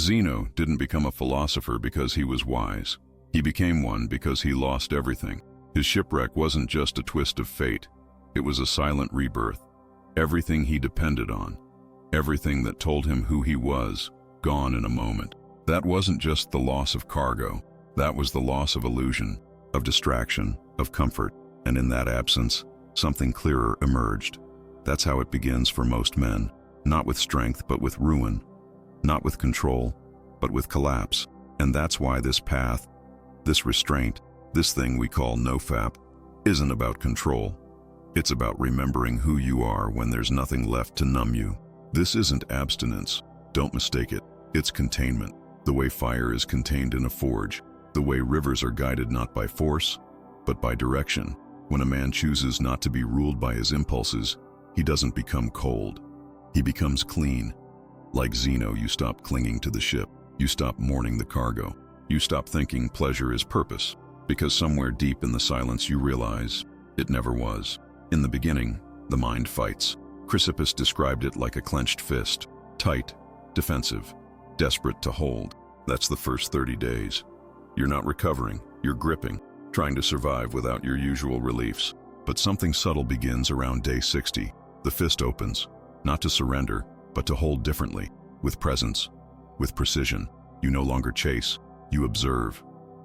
Zeno didn't become a philosopher because he was wise. He became one because he lost everything. His shipwreck wasn't just a twist of fate. It was a silent rebirth. Everything he depended on, everything that told him who he was, gone in a moment. That wasn't just the loss of cargo. That was the loss of illusion, of distraction, of comfort. And in that absence, something clearer emerged. That's how it begins for most men. Not with strength, but with ruin. Not with control, but with collapse. And that's why this path, this restraint, this thing we call NoFap, isn't about control. It's about remembering who you are when there's nothing left to numb you. This isn't abstinence. Don't mistake it. It's containment. The way fire is contained in a forge. The way rivers are guided not by force, but by direction. When a man chooses not to be ruled by his impulses, he doesn't become cold. He becomes clean. Like Zeno, you stop clinging to the ship. You stop mourning the cargo. You stop thinking pleasure is purpose, because somewhere deep in the silence you realize it never was. In the beginning, the mind fights. Chrysippus described it like a clenched fist, tight, defensive, desperate to hold. That's the first 30 days. You're not recovering, you're gripping, trying to survive without your usual reliefs. But something subtle begins around day 60. The fist opens, not to surrender, but to hold differently, with presence, with precision. You no longer chase, you observe.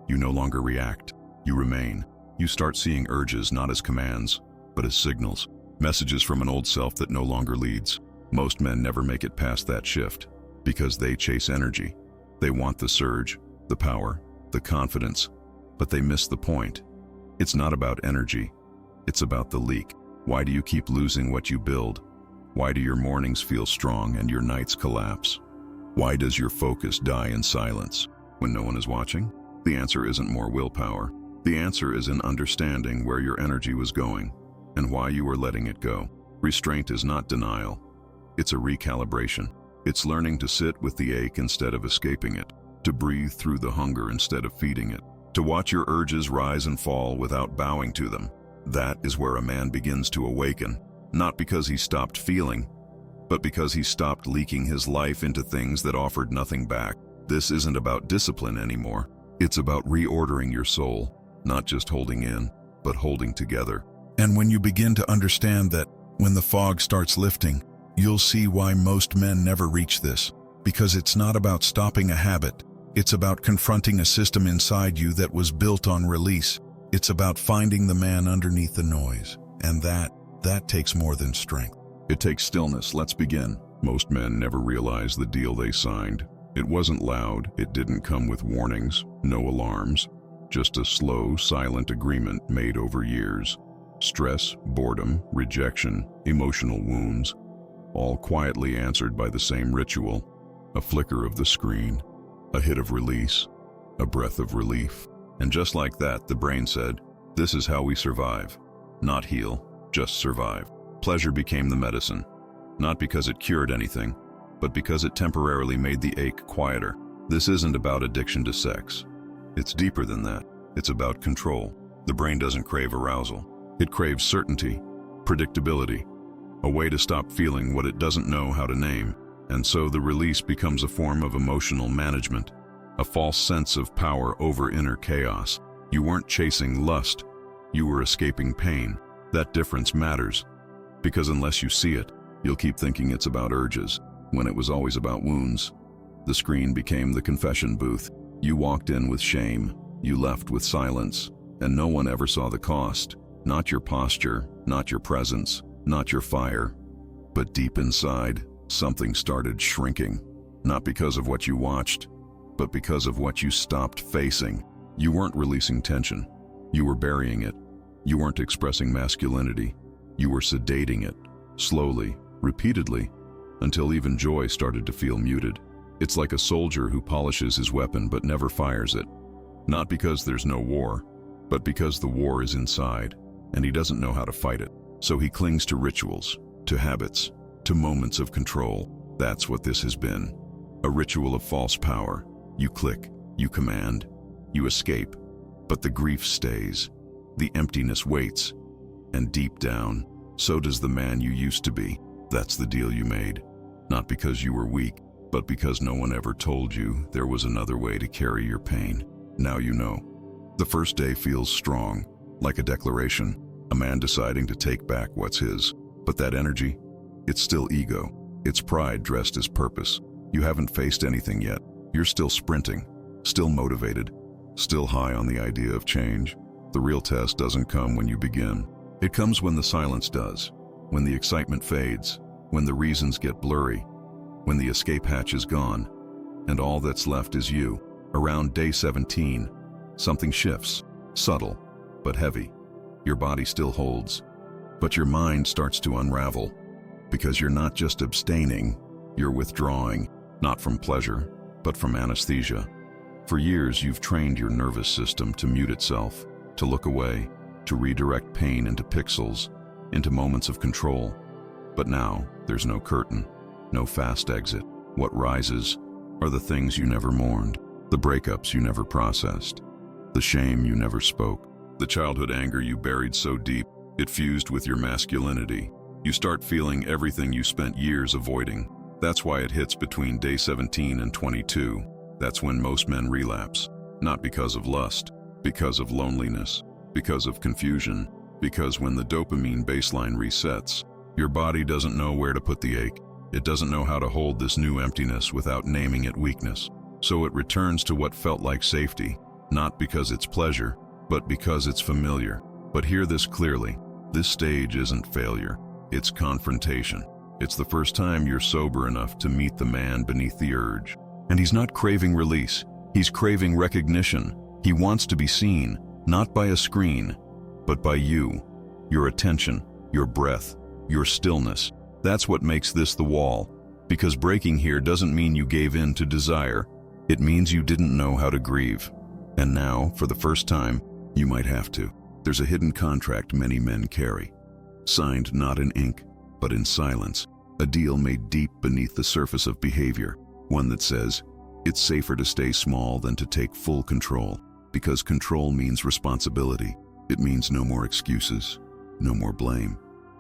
You no longer react, you remain. You start seeing urges not as commands, but as signals, messages from an old self that no longer leads. Most men never make it past that shift, because they chase energy. They want the surge, the power, the confidence, but they miss the point. It's not about energy, it's about the leak. Why do you keep losing what you build? Why do your mornings feel strong and your nights collapse? Why does your focus die in silence when no one is watching? The answer isn't more willpower. The answer is in understanding where your energy was going and why you were letting it go. Restraint is not denial. It's a recalibration. It's learning to sit with the ache instead of escaping it, to breathe through the hunger instead of feeding it, to watch your urges rise and fall without bowing to them. That is where a man begins to awaken, not because he stopped feeling, but because he stopped leaking his life into things that offered nothing back. This isn't about discipline anymore. It's about reordering your soul, not just holding in, but holding together. And when you begin to understand that, when the fog starts lifting, you'll see why most men never reach this. Because it's not about stopping a habit. It's about confronting a system inside you that was built on release. It's about finding the man underneath the noise. And that takes more than strength. It takes stillness. Let's begin. Most men never realize the deal they signed. It wasn't loud. It didn't come with warnings, no alarms. Just a slow, silent agreement made over years. Stress, boredom, rejection, emotional wounds, all quietly answered by the same ritual. A flicker of the screen, a hit of release, a breath of relief. And just like that, the brain said, this is how we survive. Not heal, just survive. Pleasure became the medicine, not because it cured anything, but because it temporarily made the ache quieter. This isn't about addiction to sex. It's deeper than that. It's about control. The brain doesn't crave arousal. It craves certainty, predictability, a way to stop feeling what it doesn't know how to name. And so the release becomes a form of emotional management, a false sense of power over inner chaos. You weren't chasing lust, you were escaping pain. That difference matters, because unless you see it, you'll keep thinking it's about urges, when it was always about wounds. The screen became the confession booth. You walked in with shame, you left with silence, and no one ever saw the cost. Not your posture, not your presence, not your fire. But deep inside, something started shrinking. Not because of what you watched, but because of what you stopped facing. You weren't releasing tension. You were burying it. You weren't expressing masculinity. You were sedating it, slowly, repeatedly, until even joy started to feel muted. It's like a soldier who polishes his weapon but never fires it. Not because there's no war, but because the war is inside, and he doesn't know how to fight it. So he clings to rituals, to habits, to moments of control. That's what this has been. A ritual of false power. You click, you command, you escape, but the grief stays. The emptiness waits, and deep down, so does the man you used to be. That's the deal you made. Not because you were weak, but because no one ever told you there was another way to carry your pain. Now you know. The first day feels strong, like a declaration, a man deciding to take back what's his. But that energy, it's still ego. It's pride dressed as purpose. You haven't faced anything yet. You're still sprinting, still motivated, still high on the idea of change. The real test doesn't come when you begin. It comes when the silence does, when the excitement fades, when the reasons get blurry, when the escape hatch is gone, and all that's left is you. Around day 17, something shifts, subtle, but heavy. Your body still holds, but your mind starts to unravel, because you're not just abstaining, you're withdrawing, not from pleasure, but from anesthesia. For years, you've trained your nervous system to mute itself, to look away, to redirect pain into pixels, into moments of control. But now, there's no curtain, no fast exit. What rises are the things you never mourned, the breakups you never processed, the shame you never spoke, the childhood anger you buried so deep it fused with your masculinity. You start feeling everything you spent years avoiding. That's why it hits between day 17 and 22. That's when most men relapse, not because of lust, because of loneliness, because of confusion, because when the dopamine baseline resets, your body doesn't know where to put the ache. It doesn't know how to hold this new emptiness without naming it weakness. So it returns to what felt like safety, not because it's pleasure, but because it's familiar. But hear this clearly, this stage isn't failure, it's confrontation. It's the first time you're sober enough to meet the man beneath the urge. And he's not craving release, he's craving recognition. He wants to be seen, not by a screen, but by you. Your attention, your breath, your stillness. That's what makes this the wall. Because breaking here doesn't mean you gave in to desire. It means you didn't know how to grieve. And now, for the first time, you might have to. There's a hidden contract many men carry. Signed not in ink, but in silence. A deal made deep beneath the surface of behavior. One that says, it's safer to stay small than to take full control. Because control means responsibility. It means no more excuses, no more blame.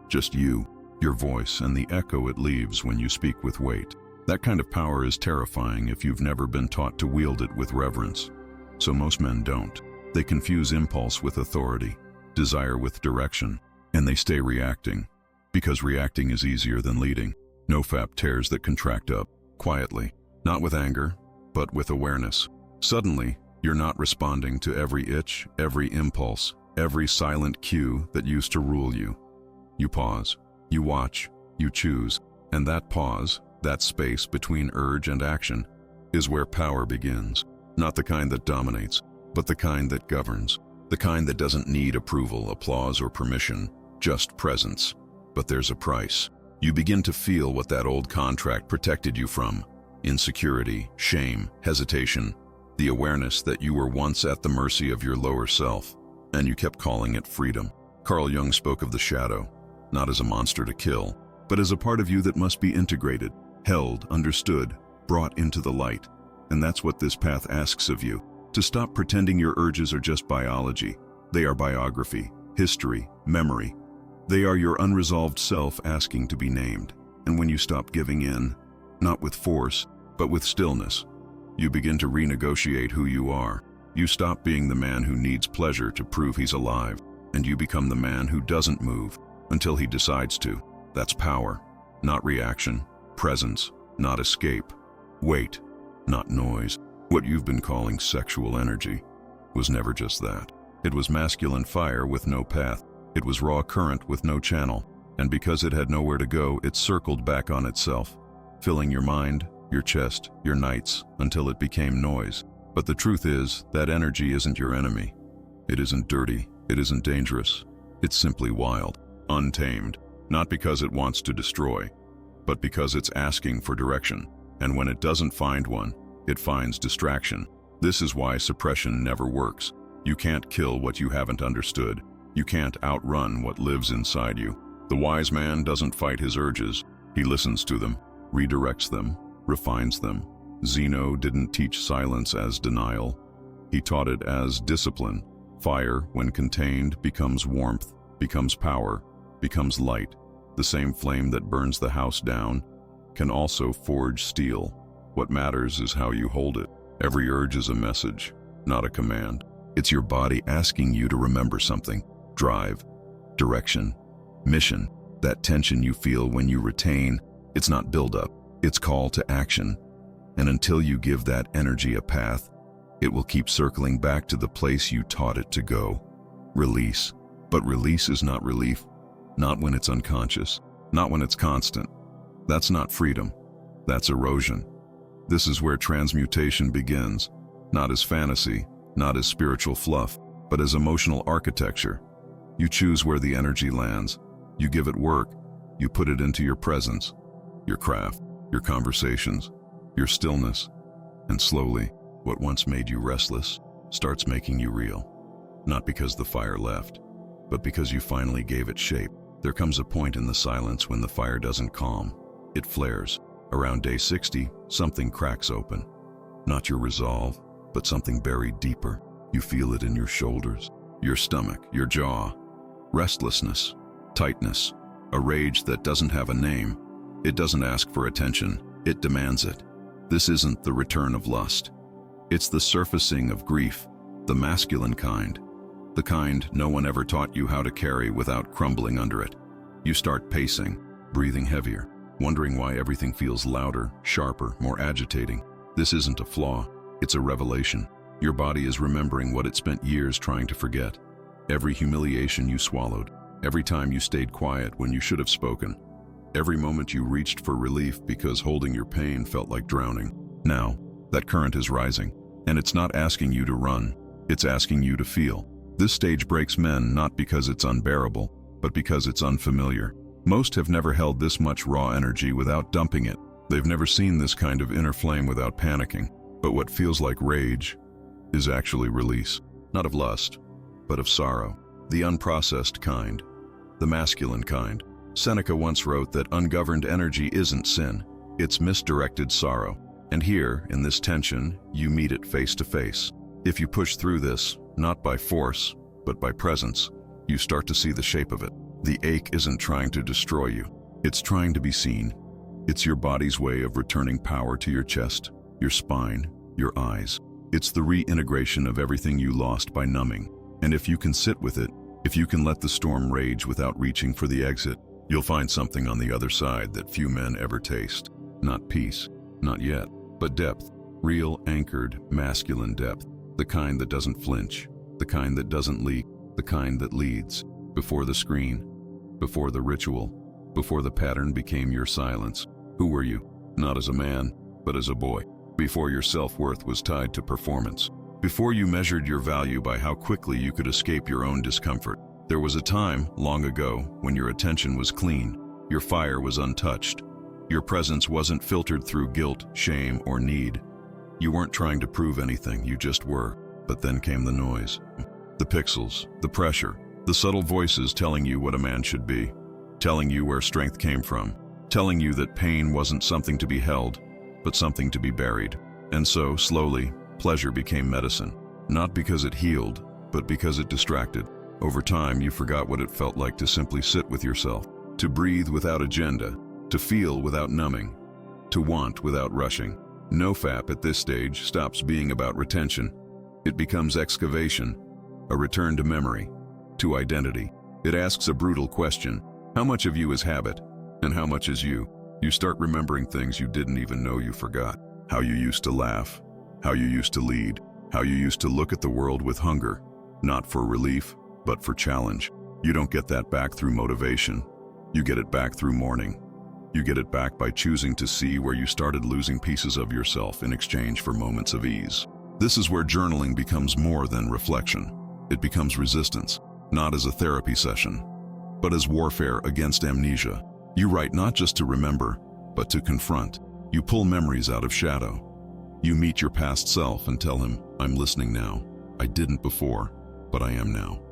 Just you, your voice, and the echo it leaves when you speak with weight. That kind of power is terrifying if you've never been taught to wield it with reverence. So most men don't. They confuse impulse with authority, desire with direction, and they stay reacting. Because reacting is easier than leading. NoFap tears that contract up, quietly, not with anger, but with awareness. Suddenly, you're not responding to every itch, every impulse, every silent cue that used to rule you. You pause, you watch, you choose, and that pause, that space between urge and action, is where power begins. Not the kind that dominates, but the kind that governs. The kind that doesn't need approval, applause, or permission, just presence. But there's a price. You begin to feel what that old contract protected you from. Insecurity, shame, hesitation, the awareness that you were once at the mercy of your lower self, and you kept calling it freedom. Carl Jung spoke of the shadow, not as a monster to kill, but as a part of you that must be integrated, held, understood, brought into the light. And that's what this path asks of you, to stop pretending your urges are just biology. They are biography, history, memory. They are your unresolved self asking to be named. And when you stop giving in, not with force, but with stillness, you begin to renegotiate who you are. You stop being the man who needs pleasure to prove he's alive, and you become the man who doesn't move until he decides to. That's power, not reaction. Presence, not escape. Weight, not noise. What you've been calling sexual energy was never just that. It was masculine fire with no path. It was raw current with no channel. And because it had nowhere to go, it circled back on itself, filling your mind, your chest, your nights, until it became noise. But the truth is, that energy isn't your enemy. It isn't dirty. It isn't dangerous. It's simply wild, untamed, not because it wants to destroy, but because it's asking for direction. And when it doesn't find one, it finds distraction. This is why suppression never works. You can't kill what you haven't understood. You can't outrun what lives inside you. The wise man doesn't fight his urges. He listens to them, redirects them, refines them. Zeno didn't teach silence as denial. He taught it as discipline. Fire, when contained, becomes warmth, becomes power, becomes light. The same flame that burns the house down can also forge steel. What matters is how you hold it. Every urge is a message, not a command. It's your body asking you to remember something. Drive, direction, mission. That tension you feel when you retain, it's not buildup, it's call to action. And until you give that energy a path, it will keep circling back to the place you taught it to go. Release. But release is not relief. Not when it's unconscious. Not when it's constant. That's not freedom. That's erosion. This is where transmutation begins. Not as fantasy, not as spiritual fluff, but as emotional architecture. You choose where the energy lands. You give it work. You put it into your presence, your craft, your conversations, your stillness. And slowly, what once made you restless starts making you real. Not because the fire left, but because you finally gave it shape. There comes a point in the silence when the fire doesn't calm. It flares. Around day 60, something cracks open. Not your resolve, but something buried deeper. You feel it in your shoulders, your stomach, your jaw. Restlessness, tightness, a rage that doesn't have a name. It doesn't ask for attention, it demands it. This isn't the return of lust. It's the surfacing of grief, the masculine kind. The kind no one ever taught you how to carry without crumbling under it. You start pacing, breathing heavier, wondering why everything feels louder, sharper, more agitating. This isn't a flaw, it's a revelation. Your body is remembering what it spent years trying to forget. Every humiliation you swallowed, every time you stayed quiet when you should have spoken, every moment you reached for relief because holding your pain felt like drowning. Now, that current is rising, and it's not asking you to run, it's asking you to feel. This stage breaks men not because it's unbearable, but because it's unfamiliar. Most have never held this much raw energy without dumping it. They've never seen this kind of inner flame without panicking. But what feels like rage is actually release, not of lust, but of sorrow. The unprocessed kind, the masculine kind. Seneca once wrote that ungoverned energy isn't sin, it's misdirected sorrow. And here, in this tension, you meet it face to face. If you push through this, not by force, but by presence, you start to see the shape of it. The ache isn't trying to destroy you, it's trying to be seen. It's your body's way of returning power to your chest, your spine, your eyes. It's the reintegration of everything you lost by numbing. And if you can sit with it, if you can let the storm rage without reaching for the exit, you'll find something on the other side that few men ever taste. Not peace, not yet, but depth. Real, anchored, masculine depth. The kind that doesn't flinch, the kind that doesn't leak, the kind that leads. Before the screen, before the ritual, before the pattern became your silence. Who were you? Not as a man, but as a boy. Before your self-worth was tied to performance. Before you measured your value by how quickly you could escape your own discomfort. There was a time, long ago, when your attention was clean, your fire was untouched. Your presence wasn't filtered through guilt, shame, or need. You weren't trying to prove anything, you just were. But then came the noise. The pixels, the pressure, the subtle voices telling you what a man should be. Telling you where strength came from. Telling you that pain wasn't something to be held, but something to be buried. And so, slowly, pleasure became medicine. Not because it healed, but because it distracted. Over time, you forgot what it felt like to simply sit with yourself. To breathe without agenda. To feel without numbing. To want without rushing. NoFap at this stage stops being about retention. It becomes excavation, a return to memory, to identity. It asks a brutal question. How much of you is habit, and how much is you? You start remembering things you didn't even know you forgot. How you used to laugh, how you used to lead, how you used to look at the world with hunger, not for relief, but for challenge. You don't get that back through motivation. You get it back through mourning. You get it back by choosing to see where you started losing pieces of yourself in exchange for moments of ease. This is where journaling becomes more than reflection. It becomes resistance, not as a therapy session, but as warfare against amnesia. You write not just to remember, but to confront. You pull memories out of shadow. You meet your past self and tell him, I'm listening now. I didn't before, but I am now.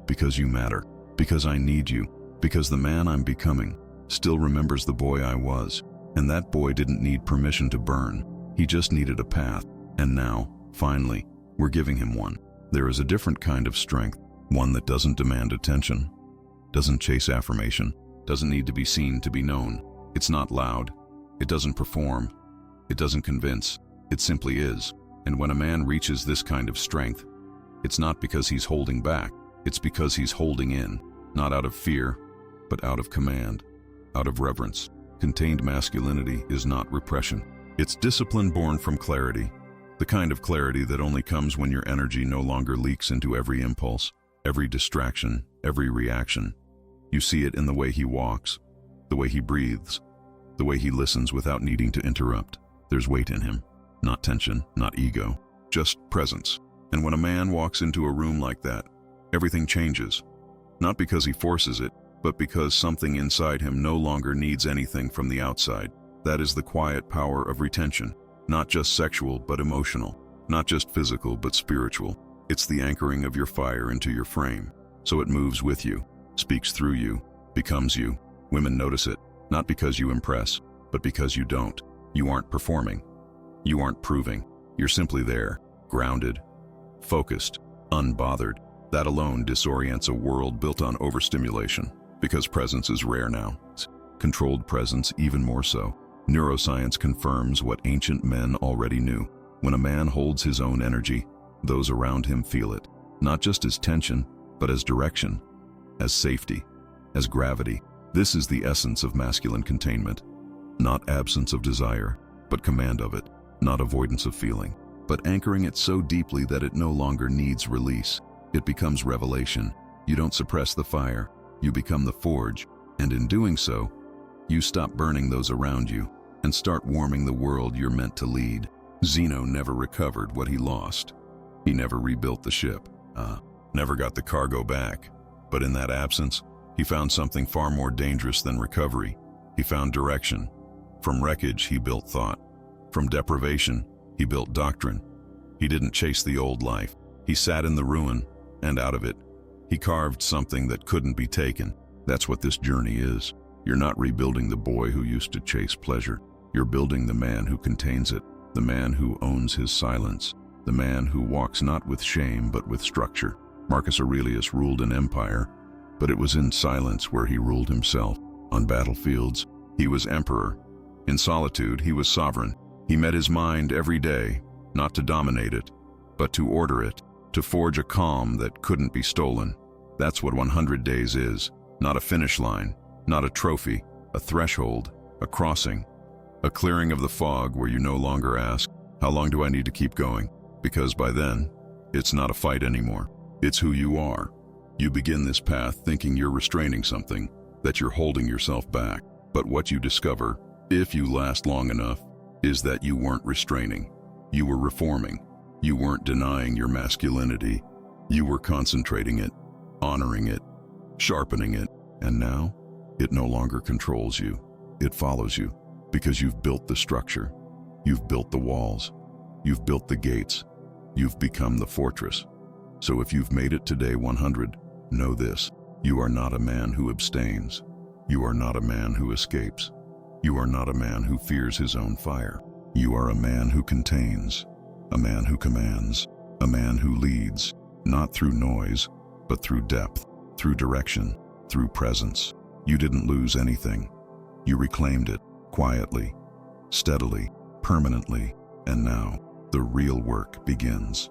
Because you matter, because I need you, because the man I'm becoming still remembers the boy I was, and that boy didn't need permission to burn. He just needed a path, and now, finally, we're giving him one. There is a different kind of strength, one that doesn't demand attention, doesn't chase affirmation, doesn't need to be seen to be known. It's not loud, it doesn't perform, It doesn't convince. It simply is. And when a man reaches this kind of strength, it's not because he's holding back. It's because he's holding in, not out of fear, but out of command, out of reverence. Contained masculinity is not repression. It's discipline born from clarity, the kind of clarity that only comes when your energy no longer leaks into every impulse, every distraction, every reaction. You see it in the way he walks, the way he breathes, the way he listens without needing to interrupt. There's weight in him, not tension, not ego, just presence. And when a man walks into a room like that, everything changes. Not because he forces it, but because something inside him no longer needs anything from the outside. That is the quiet power of retention, not just sexual but emotional, not just physical but spiritual. It's the anchoring of your fire into your frame, so it moves with you, speaks through you, becomes you. Women notice it, not because you impress, but because you don't. You aren't performing. You aren't proving. You're simply there, grounded, focused, unbothered. That alone disorients a world built on overstimulation, because presence is rare now. Controlled presence even more so. Neuroscience confirms what ancient men already knew. When a man holds his own energy, those around him feel it, not just as tension, but as direction, as safety, as gravity. This is the essence of masculine containment. Not absence of desire, but command of it. Not avoidance of feeling, but anchoring it so deeply that it no longer needs release. It becomes revelation. You don't suppress the fire, you become the forge, and in doing so, you stop burning those around you and start warming the world you're meant to lead. Zeno never recovered what he lost. He never rebuilt the ship, never got the cargo back. But in that absence, he found something far more dangerous than recovery. He found direction. From wreckage, he built thought. From deprivation, he built doctrine. He didn't chase the old life. He sat in the ruin, and out of it, he carved something that couldn't be taken. That's what this journey is. You're not rebuilding the boy who used to chase pleasure. You're building the man who contains it, the man who owns his silence, the man who walks not with shame but with structure. Marcus Aurelius ruled an empire, but it was in silence where he ruled himself. On battlefields, he was emperor. In solitude, he was sovereign. He met his mind every day, not to dominate it, but to order it, to forge a calm that couldn't be stolen. That's what 100 days is. Not a finish line, not a trophy, a threshold, a crossing, a clearing of the fog where you no longer ask, how long do I need to keep going? Because by then, it's not a fight anymore. It's who you are. You begin this path thinking you're restraining something, that you're holding yourself back. But what you discover, if you last long enough, is that you weren't restraining. You were reforming. You weren't denying your masculinity. You were concentrating it, honoring it, sharpening it, and now it no longer controls you. It follows you because you've built the structure. You've built the walls. You've built the gates. You've become the fortress. So if you've made it to day 100, know this: you are not a man who abstains. You are not a man who escapes. You are not a man who fears his own fire. You are a man who contains, a man who commands, a man who leads, not through noise, but through depth, through direction, through presence. You didn't lose anything. You reclaimed it, quietly, steadily, permanently, and now the real work begins.